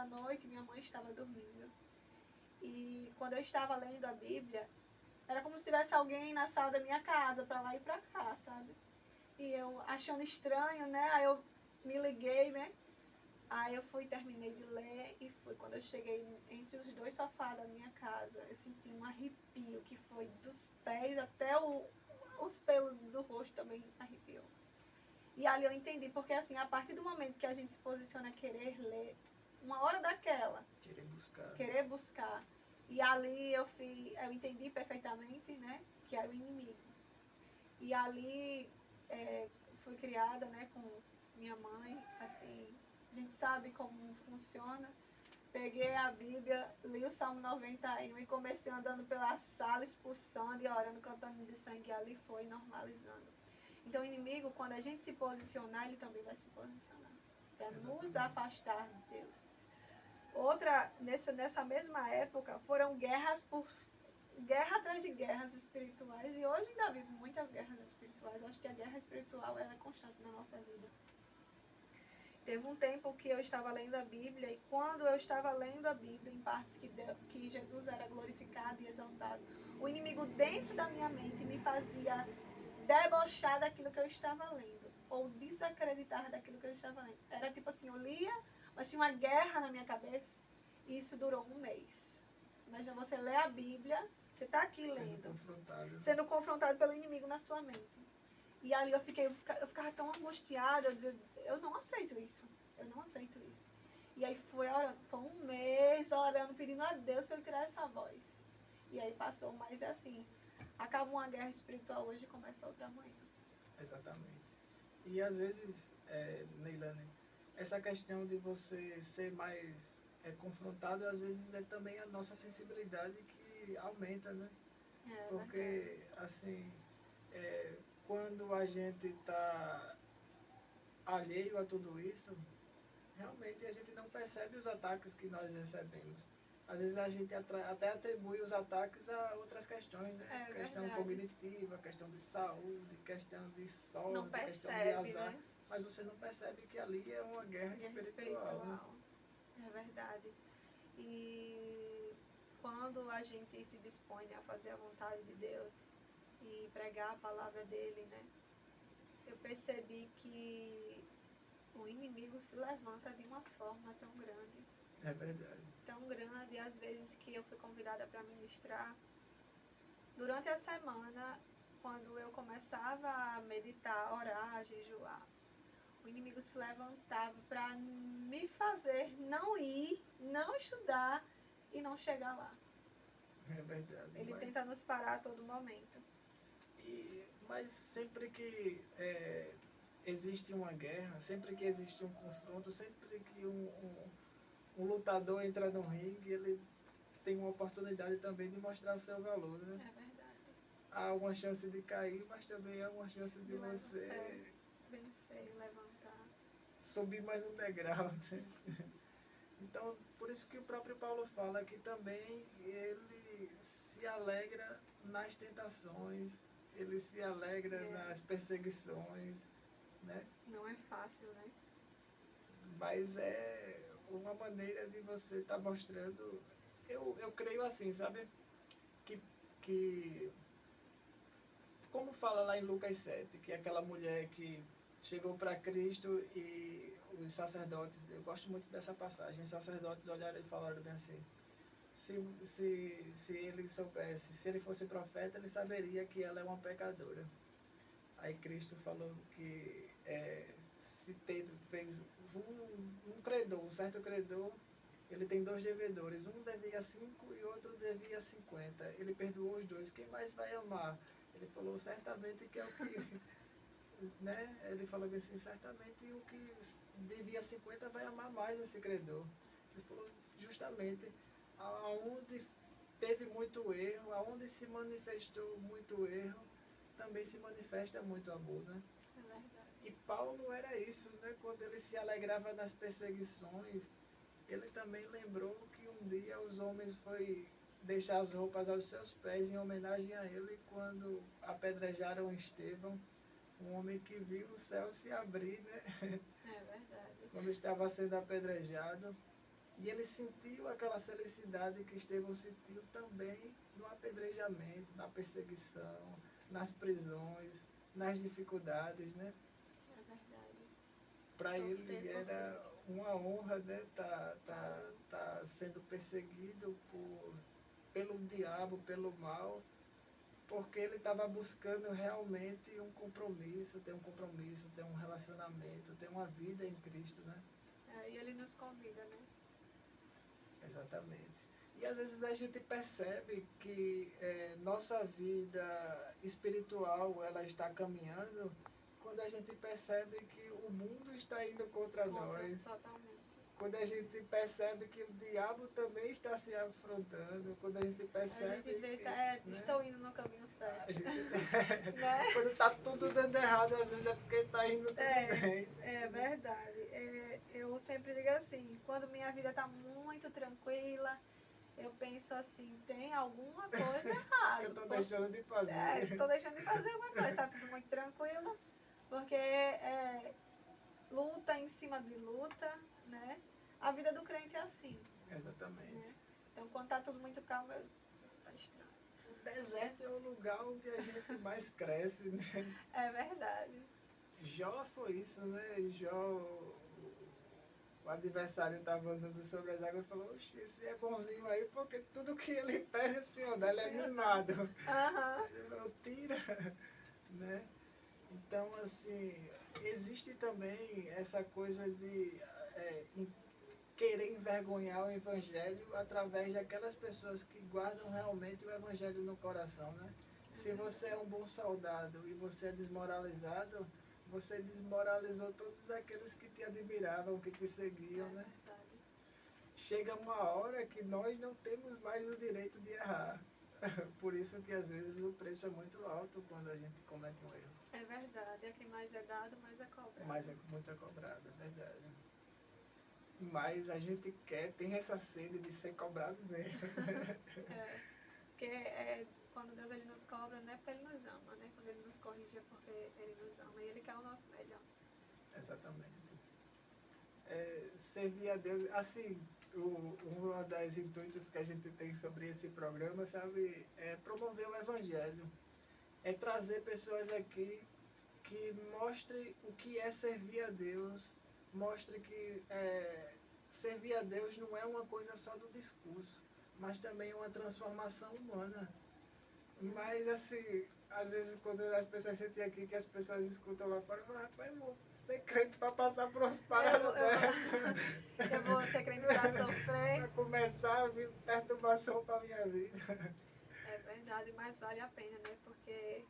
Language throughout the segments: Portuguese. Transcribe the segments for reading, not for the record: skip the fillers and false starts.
da noite, minha mãe estava dormindo. E quando eu estava lendo a Bíblia, era como se tivesse alguém na sala da minha casa, pra lá e pra cá, sabe? E eu achando estranho, né? Aí eu me liguei, né? Aí eu fui, terminei de ler e foi quando eu cheguei entre os dois sofás da minha casa, eu senti um arrepio que foi dos pés até os pelos do rosto também arrepiou. E ali eu entendi, porque assim, a partir do momento que a gente se posiciona a querer ler, uma hora daquela, querer buscar, e ali eu entendi perfeitamente, né, que era o inimigo. E ali fui criada, né, com minha mãe, assim, a gente sabe como funciona. Peguei a Bíblia, li o Salmo 91 e comecei andando pela sala, expulsando e orando, cantando de sangue, ali foi normalizando. Então o inimigo, quando a gente se posicionar, ele também vai se posicionar, para nos afastar de Deus. Outra, nessa mesma época, foram guerra atrás de guerras espirituais, e hoje ainda vivo muitas guerras espirituais. Eu acho que a guerra espiritual é constante na nossa vida. Teve um tempo que eu estava lendo a Bíblia, e quando eu estava lendo a Bíblia, em partes que Jesus era glorificado e exaltado, o inimigo dentro da minha mente me fazia debochar daquilo que eu estava lendo, ou desacreditar daquilo que eu estava lendo. Era tipo assim, eu lia, mas tinha uma guerra na minha cabeça, e isso durou um mês. Imagina você ler a Bíblia, você está aqui sendo confrontado pelo inimigo na sua mente. E ali eu ficava tão angustiada, eu dizia, eu não aceito isso. E aí foi um mês orando, pedindo a Deus para ele tirar essa voz. E aí passou, mas é assim, acaba uma guerra espiritual hoje e começa outra amanhã. Exatamente. E às vezes, Neilane, essa questão de você ser mais confrontado, às vezes é também a nossa sensibilidade que aumenta, né? Porque, verdade. assim, quando a gente está alheio a tudo isso, realmente a gente não percebe os ataques que nós recebemos. Às vezes a gente até atribui os ataques a outras questões, né? Questão cognitiva, questão de saúde, questão de sorte, questão de azar. Né? Mas você não percebe que ali é uma guerra espiritual. Né? É verdade. E quando a gente se dispõe a fazer a vontade de Deus e pregar a palavra dele, né? Eu percebi que o inimigo se levanta de uma forma tão grande. É verdade. Tão grande, às vezes que eu fui convidada para ministrar. Durante a semana, quando eu começava a meditar, orar, jejuar, o inimigo se levantava para me fazer não ir, não estudar e não chegar lá. É verdade. Ele tenta nos parar a todo momento. Mas sempre que existe uma guerra, sempre que existe um confronto, sempre que um lutador entra no ringue, ele tem uma oportunidade também de mostrar o seu valor, né? É verdade. Há uma chance de cair, mas também há uma chance de você vencer, levantar, subir mais um degrau, né? Então, por isso que o próprio Paulo fala que também ele se alegra nas tentações, ele se alegra nas perseguições, né? Não é fácil, né? Mas é uma maneira de você estar mostrando, eu creio assim, sabe? Que como fala lá em Lucas 7, que é aquela mulher que chegou para Cristo e os sacerdotes, eu gosto muito dessa passagem, os sacerdotes olharam e falaram bem assim, se ele soubesse, se ele fosse profeta, ele saberia que ela é uma pecadora. Aí Cristo falou que se fez um credor, um certo credor, ele tem 2 devedores, um devia 5 e outro devia 50. Ele perdoou os 2, quem mais vai amar? Ele falou certamente que é o que... né? Ele falou assim, certamente o que devia 50 vai amar mais esse credor. Ele falou justamente aonde teve muito erro, aonde se manifestou muito erro, também se manifesta muito amor, né? É verdade. E Paulo era isso, né? Quando ele se alegrava nas perseguições, ele também lembrou que um dia os homens foi deixar as roupas aos seus pés em homenagem a ele quando apedrejaram Estevão, um homem que viu o céu se abrir, né? É verdade. Quando estava sendo apedrejado. E ele sentiu aquela felicidade que Estevão sentiu também no apedrejamento, na perseguição, nas prisões, nas dificuldades, né? É verdade. Para Sofrer ele por era Cristo. uma honra, né? Tá sendo perseguido pelo diabo, pelo mal, porque ele estava buscando realmente ter um compromisso, ter um relacionamento, ter uma vida em Cristo, né? E ele nos convida, né? Exatamente. E às vezes a gente percebe que nossa vida espiritual ela está caminhando quando a gente percebe que o mundo está indo contra nós, Totalmente. quando a gente percebe que o diabo também está se afrontando, quando a gente percebe A gente vê, que, né? né, Estou indo no caminho certo. a gente, Né? quando está tudo dando errado, às vezes é porque está indo tudo bem. É verdade. Eu sempre digo assim, quando minha vida está muito tranquila, eu penso assim, tem alguma coisa errada. Que eu estou deixando de fazer. Estou deixando de fazer alguma coisa, está tudo muito tranquilo, porque luta em cima de luta, né? A vida do crente é assim. Exatamente. Né? Então, quando está tudo muito calmo, tá estranho. O deserto é o lugar onde a gente mais cresce, né? É verdade. Jó foi isso, né? Jó, o adversário estava andando sobre as águas e falou, oxe, esse é bonzinho aí, porque tudo que ele pede, o Senhor dá, ele é mimado. Uhum. Ele falou, tira, né? Então, assim, existe também essa coisa de querer envergonhar o Evangelho através daquelas pessoas que guardam realmente o Evangelho no coração, né? Se você é um bom soldado e você é desmoralizado, você desmoralizou todos aqueles que te admiravam, que te seguiam, né? Verdade. Chega uma hora que nós não temos mais o direito de errar. Por isso que às vezes o preço é muito alto quando a gente comete um erro. É verdade. A quem mais é dado, mais é cobrado. Mais é muito cobrado, é verdade. Mas a gente tem essa sede de ser cobrado mesmo. Porque quando Deus ele nos cobra, não é porque Ele nos ama, né? Quando Ele nos corrige é porque Ele nos ama e Ele quer o nosso melhor. Exatamente. Servir a Deus, assim, uma das intuitos que a gente tem sobre esse programa, sabe, é promover o Evangelho. É trazer pessoas aqui que mostrem o que é servir a Deus, mostre que servir a Deus não é uma coisa só do discurso, mas também uma transformação humana. Mas, assim, às vezes quando as pessoas sentem aqui, que as pessoas escutam lá fora, falam, rapaz, eu vou ser crente para passar por umas paradas dessas. Eu vou ser crente para sofrer. Para começar a vir perturbação para minha vida. É verdade, mas vale a pena, né? Porque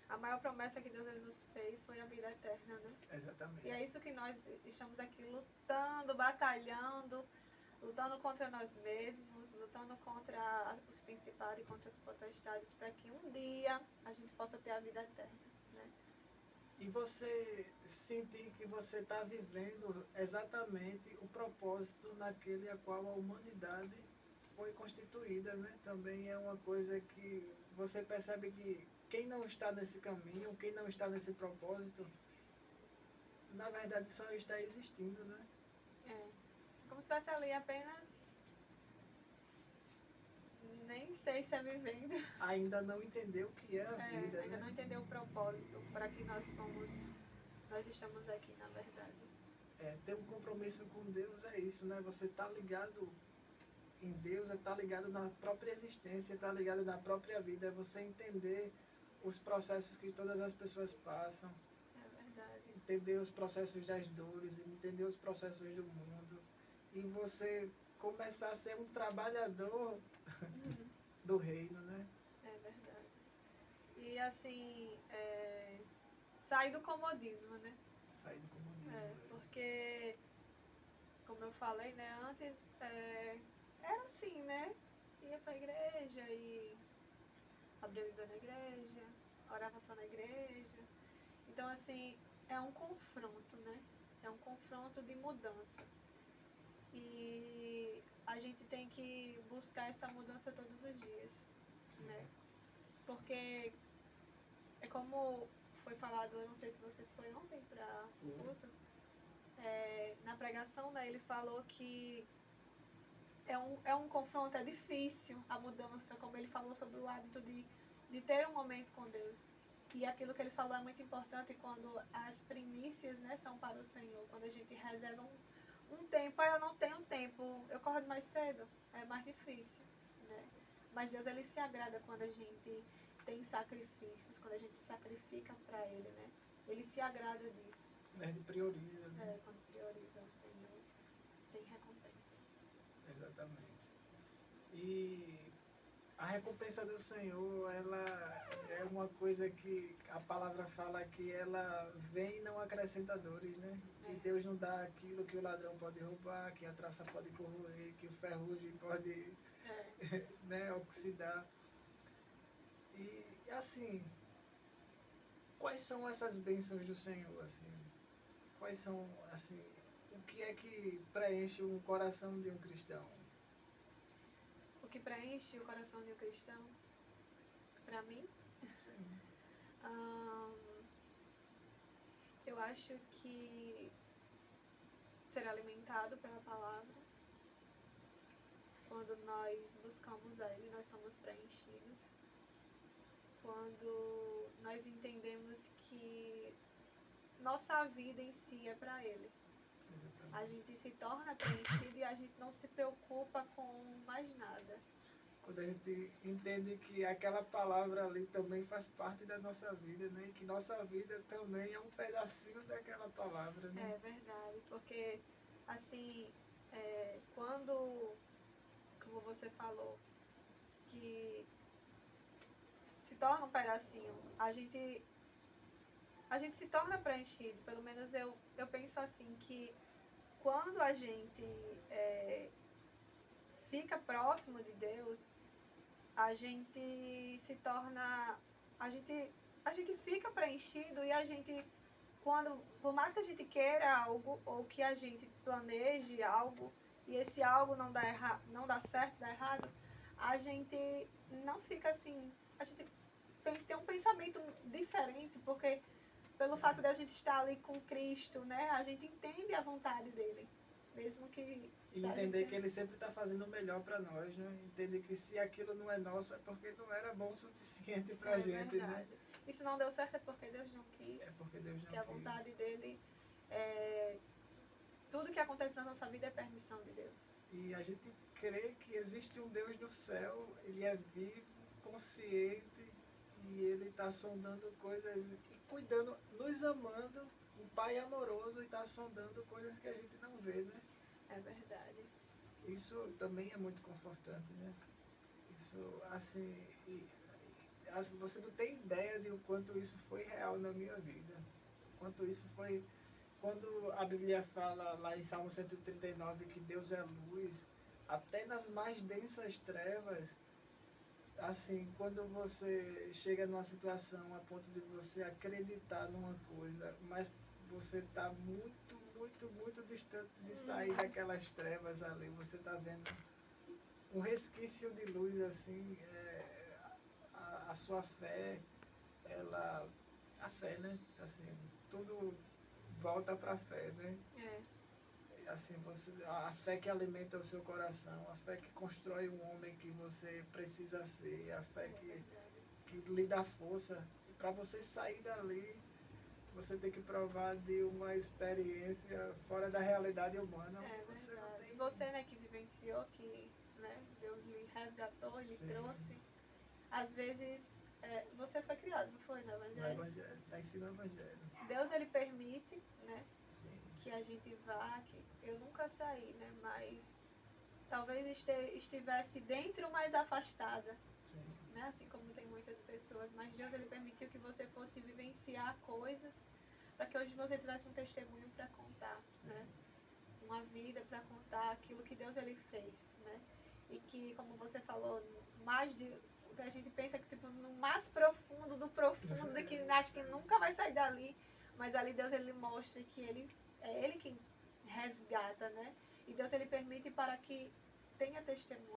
a maior promessa que Deus nos fez foi a vida eterna, né? Exatamente. E é isso que nós estamos aqui lutando, batalhando, lutando contra nós mesmos, lutando contra os principados e contra as potestades, para que um dia a gente possa ter a vida eterna, né? E você sentir que você está vivendo exatamente o propósito naquele a qual a humanidade foi constituída, né? Também é uma coisa que você percebe que quem não está nesse caminho, quem não está nesse propósito, na verdade só está existindo, né? Como se fosse ali apenas, nem sei se é vivendo. Ainda não entendeu o que é a vida, ainda né? não entendeu o propósito para que nós estamos aqui, na verdade. Ter um compromisso com Deus é isso, né? Você está ligado em Deus, está ligado na própria existência, está ligado na própria vida, é você entender os processos que todas as pessoas passam, É verdade. entender os processos das dores, entender os processos do mundo, e você começar a ser um trabalhador do reino, né? É verdade. E assim, sair do comodismo, né? Sair do comodismo. Porque, como eu falei, né, antes era assim, né? Ia pra igreja e abria a Bíblia na igreja, orava só na igreja. Então, assim, é um confronto, né? É um confronto de mudança. E a gente tem que buscar essa mudança todos os dias, né? Porque é como foi falado, eu não sei se você foi ontem para o culto, na pregação, né, ele falou que é um confronto, é difícil a mudança, como ele falou sobre o hábito de ter um momento com Deus. E aquilo que ele falou é muito importante quando as primícias, né, são para o Senhor, quando a gente reserva um tempo. Eu não tenho tempo, eu acordo mais cedo, é mais difícil, né? Mas Deus, ele se agrada quando a gente tem sacrifícios, quando a gente se sacrifica para ele, né? Ele se agrada disso. Ele prioriza, né? Quando prioriza o Senhor, tem recompensa. Exatamente. E a recompensa do Senhor, ela é uma coisa que a palavra fala que ela vem e não acrescenta dores, né? E Deus não dá aquilo que o ladrão pode roubar, que a traça pode corroer, que o ferrugem pode né, oxidar. E assim, quais são essas bênçãos do Senhor, assim? Quais são, assim, o que é que preenche o coração de um cristão? O que preenche o coração de um cristão, para mim, Sim. Eu acho que ser alimentado pela palavra, quando nós buscamos a Ele, nós somos preenchidos. Quando nós entendemos que nossa vida em si é para Ele. Exatamente. A gente se torna preenchido e a gente não se preocupa com mais nada. Quando a gente entende que aquela palavra ali também faz parte da nossa vida, né? E que nossa vida também é um pedacinho daquela palavra, né? É verdade, porque assim, quando, como você falou, que se torna um pedacinho, a gente se torna preenchido. Pelo menos eu penso assim, que quando a gente fica próximo de Deus, a gente se torna, a gente fica preenchido e a gente, quando, por mais que a gente queira algo ou que a gente planeje algo e esse algo não dá certo, dá errado, a gente não fica assim, a gente tem um pensamento diferente, porque pelo fato de a gente estar ali com Cristo, né, a gente entende a vontade dele, mesmo que E entender que ele sempre está fazendo o melhor para nós, né? Entender que se aquilo não é nosso é porque não era bom o suficiente para a gente, verdade. né? E se não deu certo é porque Deus não quis. É porque Deus não que a quis. vontade dele, tudo que acontece na nossa vida é permissão de Deus. E a gente crê que existe um Deus do céu, ele é vivo, consciente, e ele está sondando coisas e cuidando, nos amando, um pai amoroso, e está sondando coisas que a gente não vê, né? É verdade. Isso também é muito confortante, né? Isso, assim, você não tem ideia de o quanto isso foi real na minha vida. Quanto isso foi, quando a Bíblia fala lá em Salmo 139 que Deus é luz, até nas mais densas trevas, assim, quando você chega numa situação a ponto de você acreditar numa coisa, mas você está muito, muito, muito distante de sair daquelas trevas ali, você está vendo um resquício de luz, assim, a sua fé, a fé, né? Assim, tudo volta para a fé, né? Assim, a fé que alimenta o seu coração, a fé que constrói o homem que você precisa ser, a fé que lhe dá força. E para você sair dali, você tem que provar de uma experiência fora da realidade humana. Você não tem... E você, né, que vivenciou, que, né, Deus lhe resgatou, lhe trouxe. Às vezes, você foi criado, não foi, no Evangelho? No Evangelho, está em cima do Evangelho. Deus, ele permite, né, Sim. que a gente vá, que eu nunca saí, né, mas talvez estivesse dentro, mais afastada. Sim. Né, assim como tem muitas pessoas, mas Deus, ele permitiu que você fosse vivenciar coisas para que hoje você tivesse um testemunho para contar, né? Uma vida para contar aquilo que Deus, ele fez, né? E que, como você falou, mais de o que a gente pensa que tipo no mais profundo do profundo, que acho que nunca vai sair dali, mas ali Deus, ele mostra que é ele quem resgata, né? E Deus, ele permite para que tenha testemunho.